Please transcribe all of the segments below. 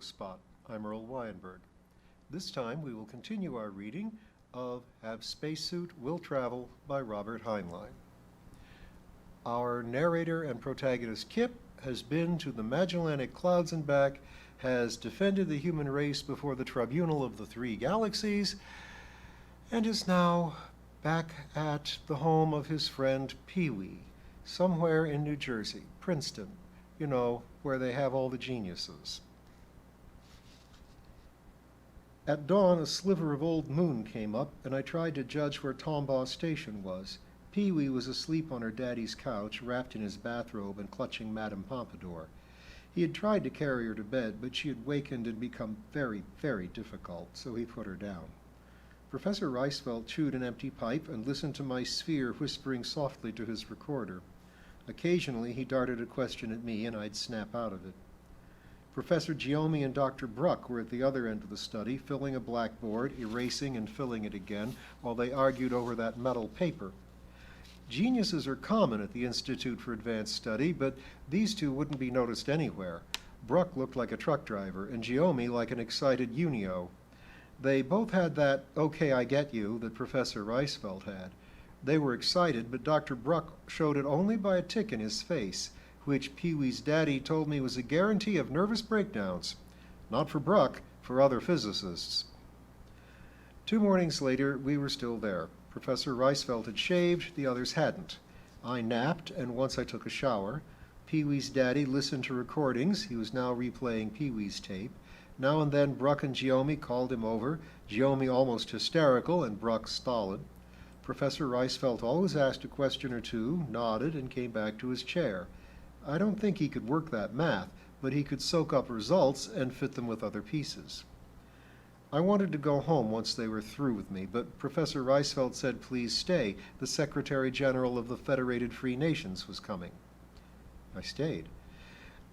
Bookspot. I'm Earl Weinberg. This time we will continue our reading of Have Spacesuit Will Travel by Robert Heinlein. Our narrator and protagonist Kip has been to the Magellanic Clouds and back, has defended the human race before the tribunal of the three galaxies, and is now back at the home of his friend Pee-wee, somewhere in New Jersey, Princeton, you know, where they have all the geniuses. At dawn, a sliver of old moon came up, and I tried to judge where Tombaugh Station was. Pee-wee was asleep on her daddy's couch, wrapped in his bathrobe and clutching Madame Pompadour. He had tried to carry her to bed, but she had wakened and become very, very difficult, so he put her down. Professor Reisfeld chewed an empty pipe and listened to my sphere whispering softly to his recorder. Occasionally, he darted a question at me, and I'd snap out of it. Professor Giomi and Dr. Bruck were at the other end of the study, filling a blackboard, erasing and filling it again, while they argued over that metal paper. Geniuses are common at the Institute for Advanced Study, but these two wouldn't be noticed anywhere. Bruck looked like a truck driver, and Giomi like an excited Unio. They both had that "okay, I get you" that Professor Reisfeld had. They were excited, but Dr. Bruck showed it only by a tick in his face, which Pee-wee's daddy told me was a guarantee of nervous breakdowns. Not for Bruck, for other physicists. 2 mornings later, we were still there. Professor Reisfeld had shaved, the others hadn't. I napped, and once I took a shower. Pee-wee's daddy listened to recordings. He was now replaying Pee-wee's tape. Now and then Bruck and Giomi called him over, Giomi almost hysterical and Bruck stolid. Professor Reisfeld always asked a question or two, nodded, and came back to his chair. I don't think he could work that math, but he could soak up results and fit them with other pieces. I wanted to go home once they were through with me, but Professor Reisfeld said please stay. The Secretary General of the Federated Free Nations was coming. I stayed.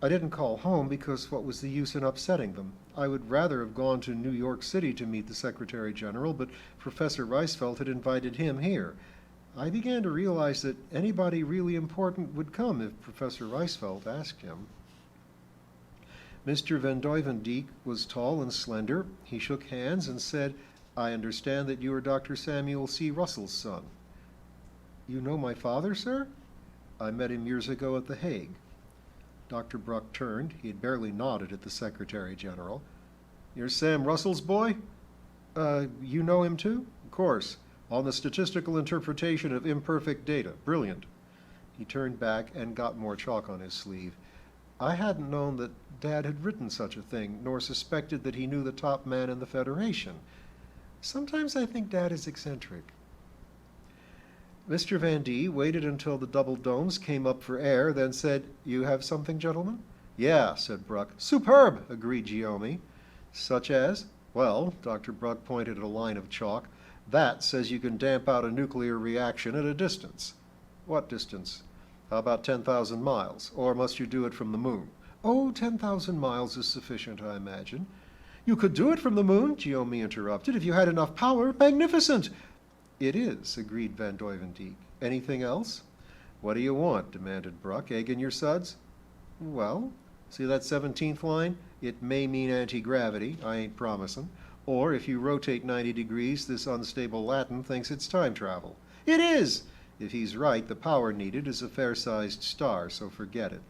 I didn't call home because what was the use in upsetting them? I would rather have gone to New York City to meet the Secretary General, but Professor Reisfeld had invited him here. I began to realize that anybody really important would come if Professor Reisfeld asked him. Mr. Van Duivendieck was tall and slender. He shook hands and said, "I understand that you are Dr. Samuel C. Russell's son." "You know my father, sir?" "I met him years ago at The Hague." Dr. Bruck turned. He had barely nodded at the Secretary General. "You're Sam Russell's boy?" You know him too?" "Of course. On the statistical interpretation of imperfect data. Brilliant." He turned back and got more chalk on his sleeve. I hadn't known that Dad had written such a thing, nor suspected that he knew the top man in the Federation. Sometimes I think Dad is eccentric. Mr. Van D waited until the double domes came up for air, then said, "You have something, gentlemen?" "Yeah," said Bruck. "Superb," agreed Giomi. "Such as?" "Well," Dr. Bruck pointed at a line of chalk, "that says you can damp out a nuclear reaction at a distance." "What distance?" "How about 10,000 miles? Or must you do it from the moon?" "Oh, 10,000 miles is sufficient, I imagine." "You could do it from the moon," Giomi interrupted, "if you had enough power. Magnificent!" "It is," agreed Van Duivendieck. "Anything else?" "What do you want?" demanded Bruck. "Egg in your suds?" "Well, see that 17th line? It may mean anti-gravity. I ain't promising. Or if you rotate 90 degrees, this unstable Latin thinks it's time travel." "It is!" "If he's right, the power needed is a fair-sized star, so forget it."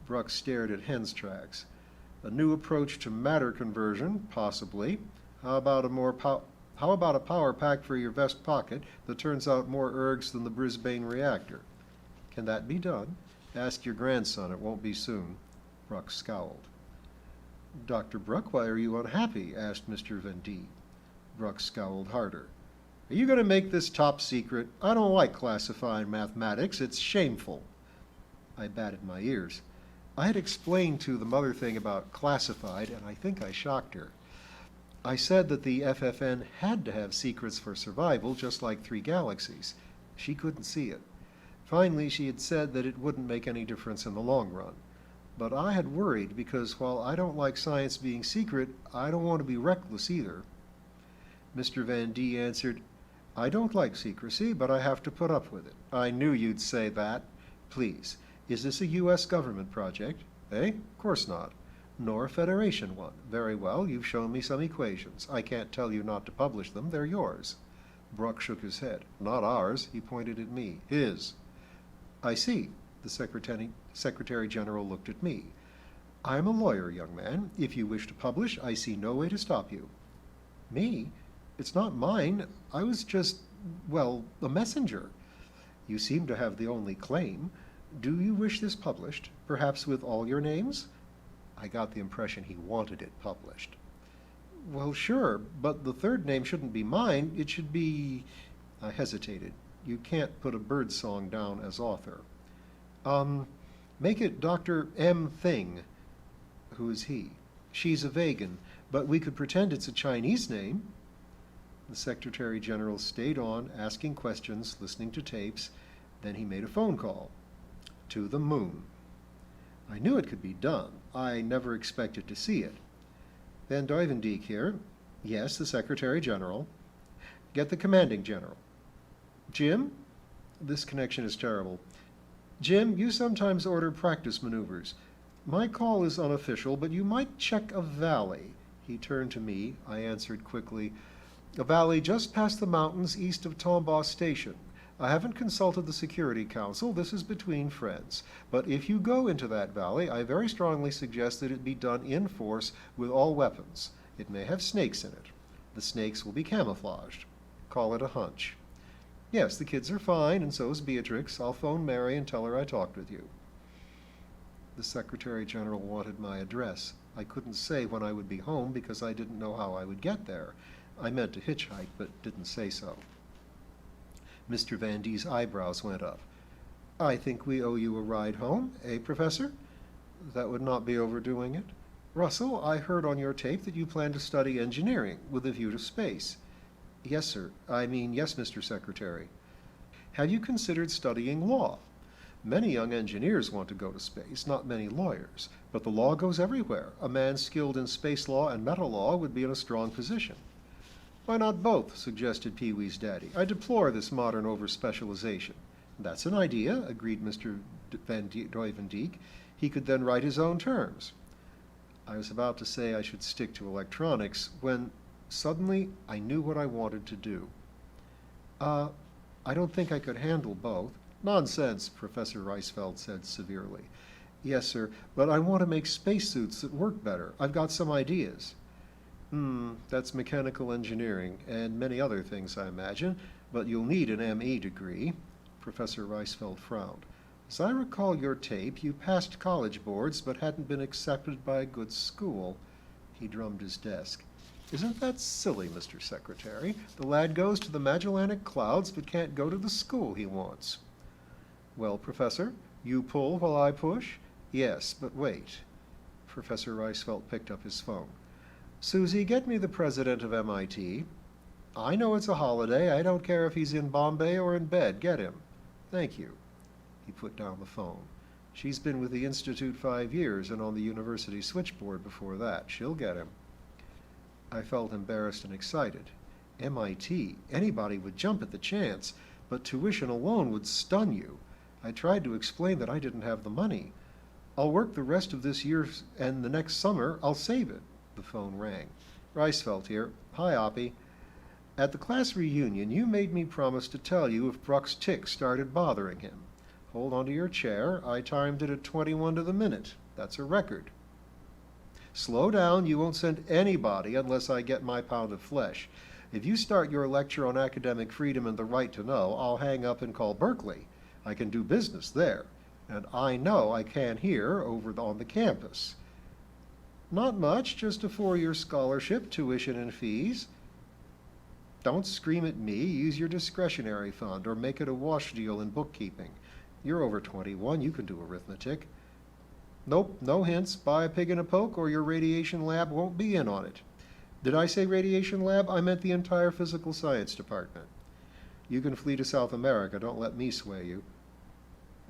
Bruck stared at Hen's tracks. "A new approach to matter conversion, possibly. How about a power pack for your vest pocket that turns out more ergs than the Brisbane reactor?" "Can that be done?" "Ask your grandson. It won't be soon." Bruck scowled. "Dr. Bruck, why are you unhappy?" asked Mr. Van D. Bruck scowled harder. "Are you going to make this top secret? I don't like classifying mathematics. It's shameful." I batted my ears. I had explained to the mother thing about classified, and I think I shocked her. I said that the FFN had to have secrets for survival, just like three galaxies. She couldn't see it. Finally, she had said that it wouldn't make any difference in the long run. But I had worried because while I don't like science being secret, I don't want to be reckless either. Mr. Van D answered, "I don't like secrecy, but I have to put up with it." "I knew you'd say that." "Please, is this a U.S. government project?" "Eh? Of course not." Nor a Federation one. Very well, you've shown me some equations. I can't tell you not to publish them. They're yours. Bruck shook his head. Not ours. He pointed at me. His. I see. The Secretary General looked at me. I'm a lawyer, young man. If you wish to publish, I see no way to stop you. Me? It's not mine. I was just, well, a messenger. You seem to have the only claim. Do you wish this published, perhaps with all your names? I got the impression he wanted it published. Well, sure, but the third name shouldn't be mine. It should be... I hesitated. You can't put a birdsong down as author. Make it Dr. M. Thing. Who is he? She's a vegan, but we could pretend it's a Chinese name. The Secretary General stayed on, asking questions, listening to tapes. Then he made a phone call. To the moon. I knew it could be done. I never expected to see it. Van Duivendieck here. Yes, the Secretary General. Get the Commanding General. Jim? This connection is terrible. Jim, you sometimes order practice maneuvers. My call is unofficial, but you might check a valley. He turned to me. I answered quickly. A valley just past the mountains east of Tombaugh Station. I haven't consulted the Security Council. This is between friends. But if you go into that valley, I very strongly suggest that it be done in force with all weapons. It may have snakes in it. The snakes will be camouflaged. Call it a hunch. Yes, the kids are fine, and so is Beatrix. I'll phone Mary and tell her I talked with you. The Secretary General wanted my address. I couldn't say when I would be home because I didn't know how I would get there. I meant to hitchhike, but didn't say so. Mr. Van D's eyebrows went up. I think we owe you a ride home, eh, Professor? That would not be overdoing it. Russell, I heard on your tape that you plan to study engineering with a view to space. Yes, sir. Yes, Mr. Secretary. Have you considered studying law? Many young engineers want to go to space, not many lawyers. But the law goes everywhere. A man skilled in space law and metal law would be in a strong position. Why not both? Suggested Pee-wee's daddy. I deplore this modern over-specialization. That's an idea, agreed Mr. Van Duivendieck. He could then write his own terms. I was about to say I should stick to electronics when suddenly I knew what I wanted to do. I don't think I could handle both. Nonsense, Professor Reisfeld said severely. Yes, sir, but I want to make spacesuits that work better. I've got some ideas. That's mechanical engineering, and many other things, I imagine, but you'll need an M.E. degree. Professor Reisfeld frowned. As I recall your tape, you passed college boards but hadn't been accepted by a good school. He drummed his desk. Isn't that silly, Mr. Secretary? The lad goes to the Magellanic Clouds but can't go to the school he wants. Well, Professor, you pull while I push? Yes, but wait. Professor Reisfeld picked up his phone. Susie, get me the president of MIT. I know it's a holiday. I don't care if he's in Bombay or in bed. Get him. Thank you. He put down the phone. She's been with the Institute 5 years and on the university switchboard before that. She'll get him. I felt embarrassed and excited. MIT, anybody would jump at the chance, but tuition alone would stun you. I tried to explain that I didn't have the money. I'll work the rest of this year and the next summer I'll save it. The phone rang. Reisfeld here. Hi, Oppie. At the class reunion, you made me promise to tell you if Bruck's tic started bothering him. Hold on to your chair. I timed it at 21 to the minute. That's a record. Slow down. You won't send anybody unless I get my pound of flesh. If you start your lecture on academic freedom and the right to know, I'll hang up and call Berkeley. I can do business there. And I know I can here over on the campus. Not much, just a 4-year scholarship, tuition and fees. Don't scream at me. Use your discretionary fund or make it a wash deal in bookkeeping. You're over 21. You can do arithmetic. Nope, no hints. Buy a pig in a poke or your radiation lab won't be in on it. Did I say radiation lab? I meant the entire physical science department. You can flee to South America. Don't let me sway you.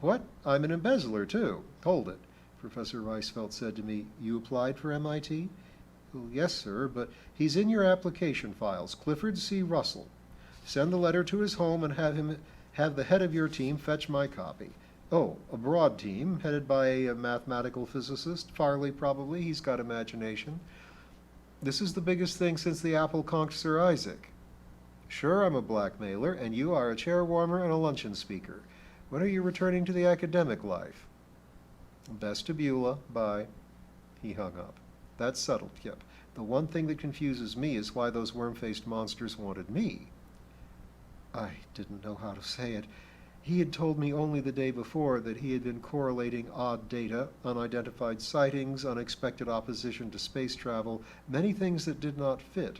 What? I'm an embezzler, too. Hold it. Professor Reisfeld said to me, you applied for MIT? Well, yes, sir, but he's in your application files, Clifford C. Russell. Send the letter to his home and have the head of your team fetch my copy. Oh, a broad team, headed by a mathematical physicist, Farley probably, he's got imagination. This is the biggest thing since the apple conked Sir Isaac. Sure, I'm a blackmailer, and you are a chair warmer and a luncheon speaker. When are you returning to the academic life? Best to Beulah, bye. He hung up. That's settled, Kip. The one thing that confuses me is why those worm-faced monsters wanted me. I didn't know how to say it. He had told me only the day before that he had been correlating odd data, unidentified sightings, unexpected opposition to space travel, many things that did not fit.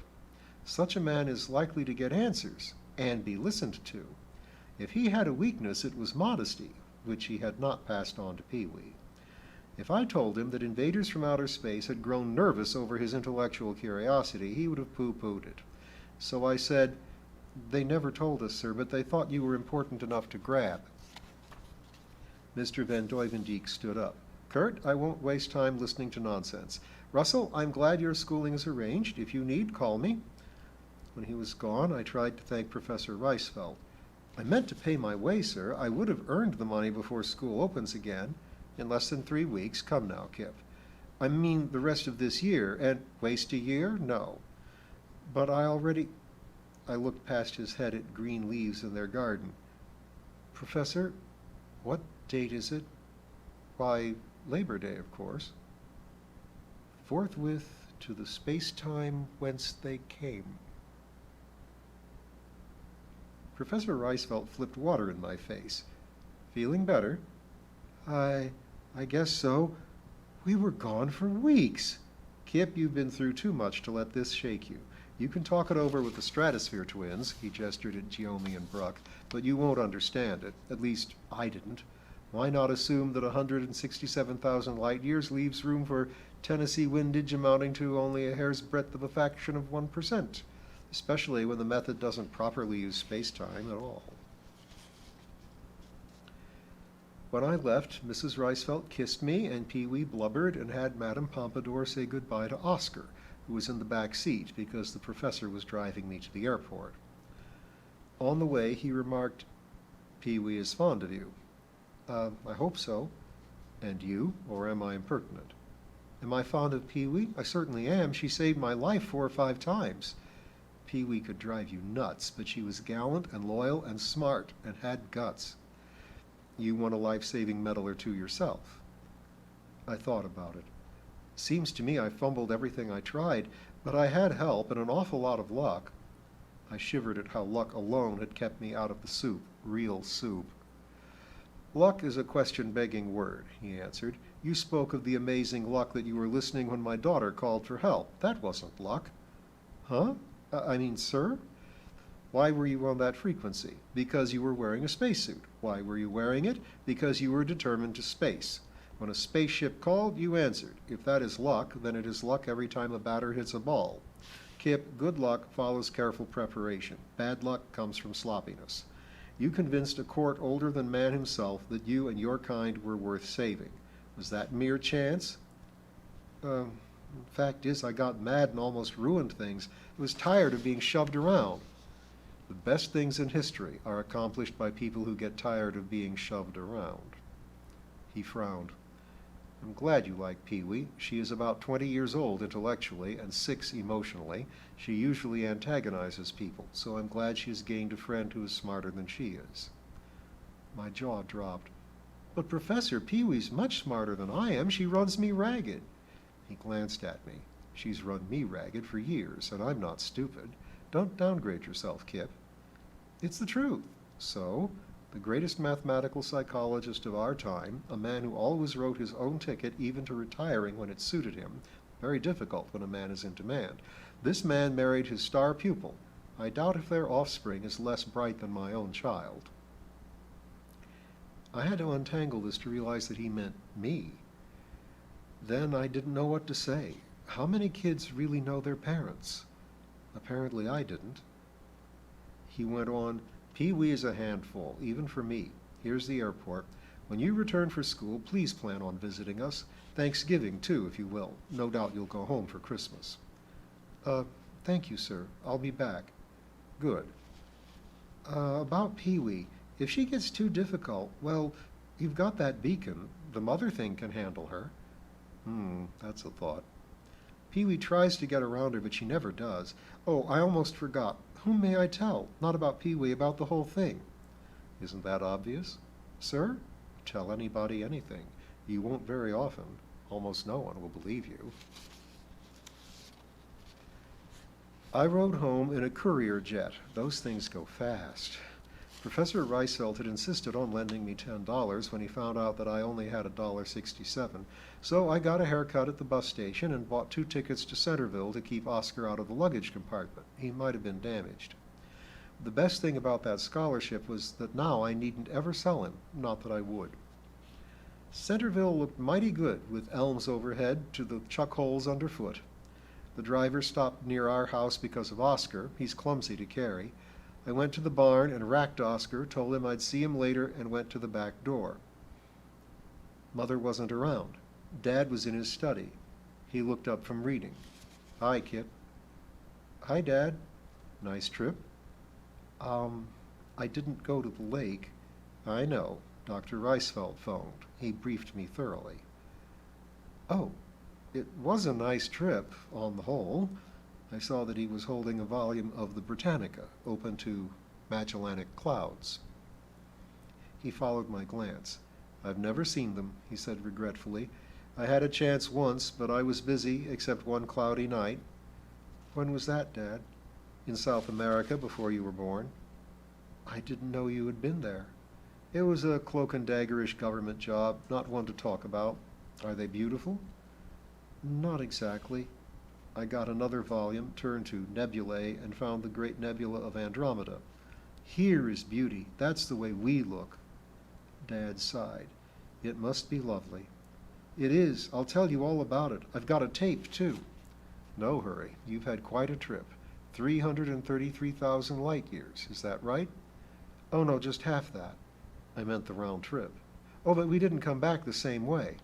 Such a man is likely to get answers and be listened to. If he had a weakness, it was modesty, which he had not passed on to Pee-wee. If I told him that invaders from outer space had grown nervous over his intellectual curiosity, he would have pooh-poohed it. So I said, "They never told us, sir, but they thought you were important enough to grab." Mr. Van Duivendieck stood up. "Kurt, I won't waste time listening to nonsense. Russell, I'm glad your schooling is arranged. If you need, call me." When he was gone, I tried to thank Professor Reisfeld. "I meant to pay my way, sir. I would have earned the money before school opens again. In less than 3 weeks. Come now, Kip. I mean the rest of this year, and waste a year? No. But I looked past his head at green leaves in their garden. "Professor, what date is it?" "Why, Labor Day, of course." "Forthwith to the space-time whence they came." Professor Reisfeld flipped water in my face. "Feeling better?" I guess so. We were gone for weeks." "Kip, you've been through too much to let this shake you. You can talk it over with the Stratosphere twins," he gestured at Geomi and Bruck, "but you won't understand it. At least, I didn't. Why not assume that 167,000 light years leaves room for Tennessee windage amounting to only a hair's breadth of a fraction of 1%, especially when the method doesn't properly use space-time at all?" When I left, Mrs. Reisfeld kissed me, and Pee-wee blubbered and had Madame Pompadour say goodbye to Oscar, who was in the back seat because the professor was driving me to the airport. On the way, he remarked, "Pee-wee is fond of you." I hope so." "And you, or am I impertinent?" "Am I fond of Pee-wee? I certainly am. She saved my life 4 or 5 times." Pee-wee could drive you nuts, but she was gallant and loyal and smart and had guts. "You won a life-saving medal or 2 yourself." I thought about it. Seems to me I fumbled everything I tried, but I had help and an awful lot of luck. I shivered at how luck alone had kept me out of the soup, real soup. "Luck is a question-begging word," he answered. "You spoke of the amazing luck that you were listening when my daughter called for help. That wasn't luck." "Huh? I mean, sir?" "Why were you on that frequency? Because you were wearing a spacesuit. Why were you wearing it? Because you were determined to space. When a spaceship called, you answered. If that is luck, then it is luck every time a batter hits a ball. Kip, good luck follows careful preparation. Bad luck comes from sloppiness. You convinced a court older than man himself that you and your kind were worth saving. Was that mere chance?" Fact is, I got mad and almost ruined things. I was tired of being shoved around." "The best things in history are accomplished by people who get tired of being shoved around." He frowned. "I'm glad you like Pee-wee. She is about 20 years old intellectually and 6 emotionally. She usually antagonizes people, so I'm glad she has gained a friend who is smarter than she is." My jaw dropped. "But Professor, Pee-wee's much smarter than I am. She runs me ragged." He glanced at me. "She's run me ragged for years, and I'm not stupid. Don't downgrade yourself, Kip." "It's the truth." "So, the greatest mathematical psychologist of our time, a man who always wrote his own ticket even to retiring when it suited him, very difficult when a man is in demand, this man married his star pupil. I doubt if their offspring is less bright than my own child." I had to untangle this to realize that he meant me. Then I didn't know what to say. How many kids really know their parents? Apparently I didn't. He went on, "Pee-wee is a handful, even for me. Here's the airport. When you return for school, please plan on visiting us. Thanksgiving, too, if you will. No doubt you'll go home for Christmas." Thank you, sir. I'll be back." "Good." About Pee-wee. If she gets too difficult, well, You've got that beacon. The mother thing can handle her. That's a thought. Pee-wee tries to get around her, but she never does. Oh, I almost forgot. Whom may I tell? Not about Pee-wee, about the whole thing. Isn't that obvious? Sir? Tell anybody anything. You won't very often. Almost no one will believe you. I rode home in a courier jet. Those things go fast. Professor Reisfeld had insisted on lending me $10 when he found out that I only had $1.67, so I got a haircut at the bus station and bought 2 tickets to Centerville to keep Oscar out of the luggage compartment. He might have been damaged. The best thing about that scholarship was that now I needn't ever sell him, not that I would. Centerville looked mighty good, with elms overhead to the chuck holes underfoot. The driver stopped near our house because of Oscar. He's clumsy to carry. I went to the barn and racked Oscar, told him I'd see him later, and went to the back door. Mother wasn't around. Dad was in his study. He looked up from reading. Hi, Kip. Hi, Dad. Nice trip? I didn't go to the lake. I know. Dr. Reisfeld phoned. He briefed me thoroughly. Oh, it was a nice trip, on the whole. I saw that he was holding a volume of the Britannica, open to Magellanic clouds. He followed my glance. I've never seen them, he said regretfully. I had a chance once, but I was busy, except one cloudy night. When was that, Dad? In South America, before you were born. I didn't know you had been there. It was a cloak-and-daggerish government job, not one to talk about. Are they beautiful? Not exactly. I got another volume, turned to nebulae, and found the great nebula of Andromeda. Here is beauty. That's the way we look. Dad sighed. It must be lovely. It is. I'll tell you all about it. I've got a tape, too. No hurry. You've had quite a trip. 333,000 light years. Is that right? Oh, no, just half that. I meant the round trip. Oh, but we didn't come back the same way.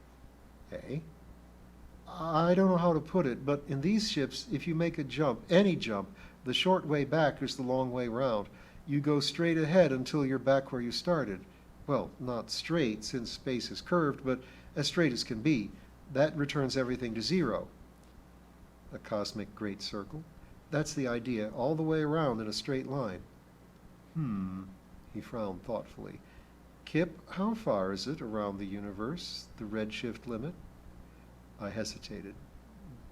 Eh? I don't know how to put it, but in these ships, if you make a jump, any jump, the short way back is the long way round. You go straight ahead until you're back where you started. Well, not straight, since space is curved, but as straight as can be. That returns everything to zero. A cosmic great circle? That's the idea, all the way around in a straight line. He frowned thoughtfully. Kip, how far is it around the universe, the redshift limit? I hesitated.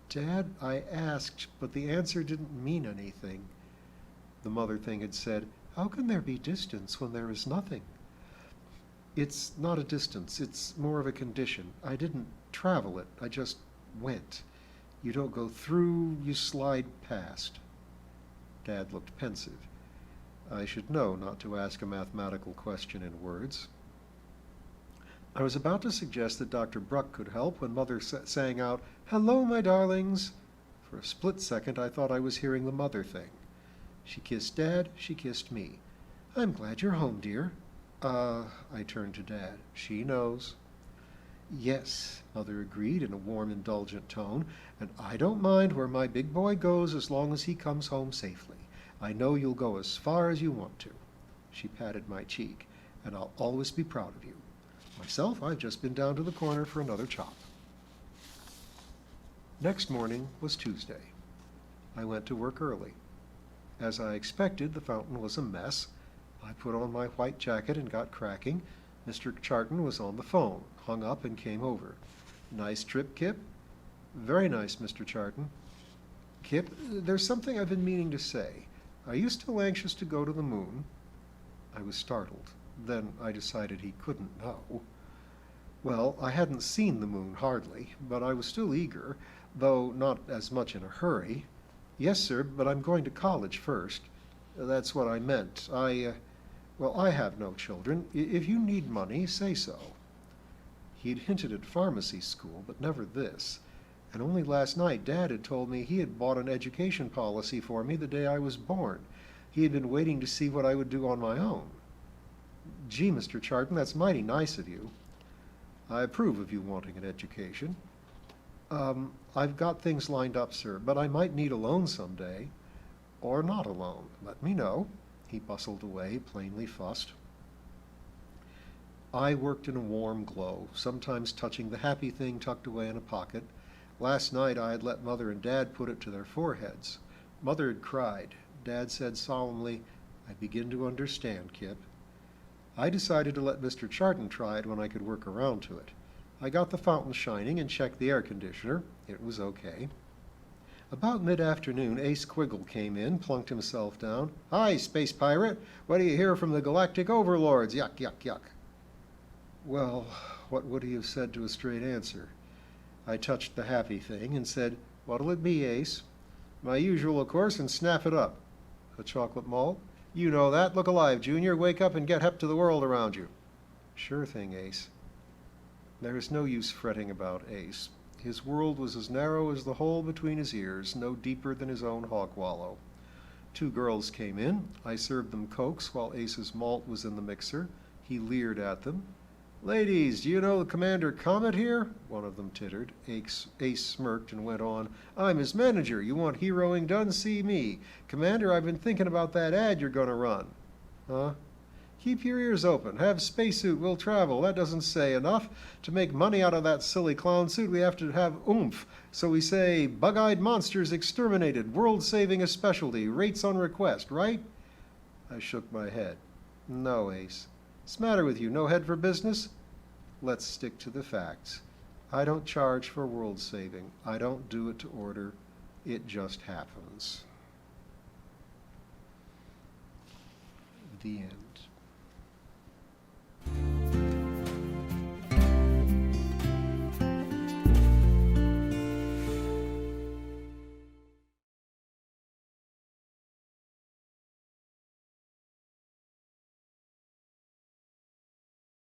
Dad, I asked, but the answer didn't mean anything. The mother thing had said, how can there be distance when there is nothing? It's not a distance, it's more of a condition. I didn't travel it, I just went. You don't go through, you slide past. Dad looked pensive. I should know not to ask a mathematical question in words. I was about to suggest that Dr. Bruck could help when Mother sang out, Hello, my darlings. For a split second, I thought I was hearing the mother thing. She kissed Dad, she kissed me. I'm glad you're home, dear. I turned to Dad. She knows. Yes, Mother agreed in a warm, indulgent tone, and I don't mind where my big boy goes as long as he comes home safely. I know you'll go as far as you want to. She patted my cheek, and I'll always be proud of you. Myself, I've just been down to the corner for another chop. Next morning was Tuesday. I went to work early. As I expected, the fountain was a mess. I put on my white jacket and got cracking. Mr. Charton was on the phone, hung up and came over. Nice trip, Kip? Very nice, Mr. Charton. Kip, there's something I've been meaning to say. Are you still anxious to go to the moon? I was startled. Then I decided he couldn't know. Well, I hadn't seen the moon hardly, but I was still eager, though not as much in a hurry. Yes, sir, but I'm going to college first. That's what I meant. Well, I have no children. If you need money, say so. He'd hinted at pharmacy school, but never this. And only last night Dad had told me he had bought an education policy for me the day I was born. He had been waiting to see what I would do on my own. Gee, Mr. Charton, that's mighty nice of you. I approve of you wanting an education. I've got things lined up, sir, but I might need a loan someday. Or not a loan. Let me know. He bustled away, plainly fussed. I worked in a warm glow, sometimes touching the happy thing tucked away in a pocket. Last night I had let Mother and Dad put it to their foreheads. Mother had cried. Dad said solemnly, "I begin to understand, Kip." I decided to let Mr. Charton try it when I could work around to it. I got the fountain shining and checked the air conditioner. It was okay. About mid-afternoon, Ace Quiggle came in, plunked himself down. "Hi, space pirate. What do you hear from the galactic overlords? Yuck, yuck, yuck." Well, what would he have said to a straight answer? I touched the happy thing and said, "What'll it be, Ace?" "My usual, of course, and snap it up." "A chocolate malt?" "You know that. Look alive, Junior. Wake up and get hep to the world around you." "Sure thing, Ace." There is no use fretting about Ace. His world was as narrow as the hole between his ears, no deeper than his own hog wallow. 2 girls came in. I served them cokes while Ace's malt was in the mixer. He leered at them. "Ladies, do you know Commander Comet here?" One of them tittered. Ace smirked and went on. "I'm his manager. You want heroing done? See me. Commander, I've been thinking about that ad you're going to run." "Huh?" "Keep your ears open. Have spacesuit, will travel. That doesn't say enough. To make money out of that silly clown suit, we have to have oomph. So we say, bug-eyed monsters exterminated, world saving a specialty, rates on request, right?" I shook my head. "No, Ace." "What's the matter with you? No head for business?" "Let's stick to the facts. I don't charge for world saving. I don't do it to order. It just happens." The end.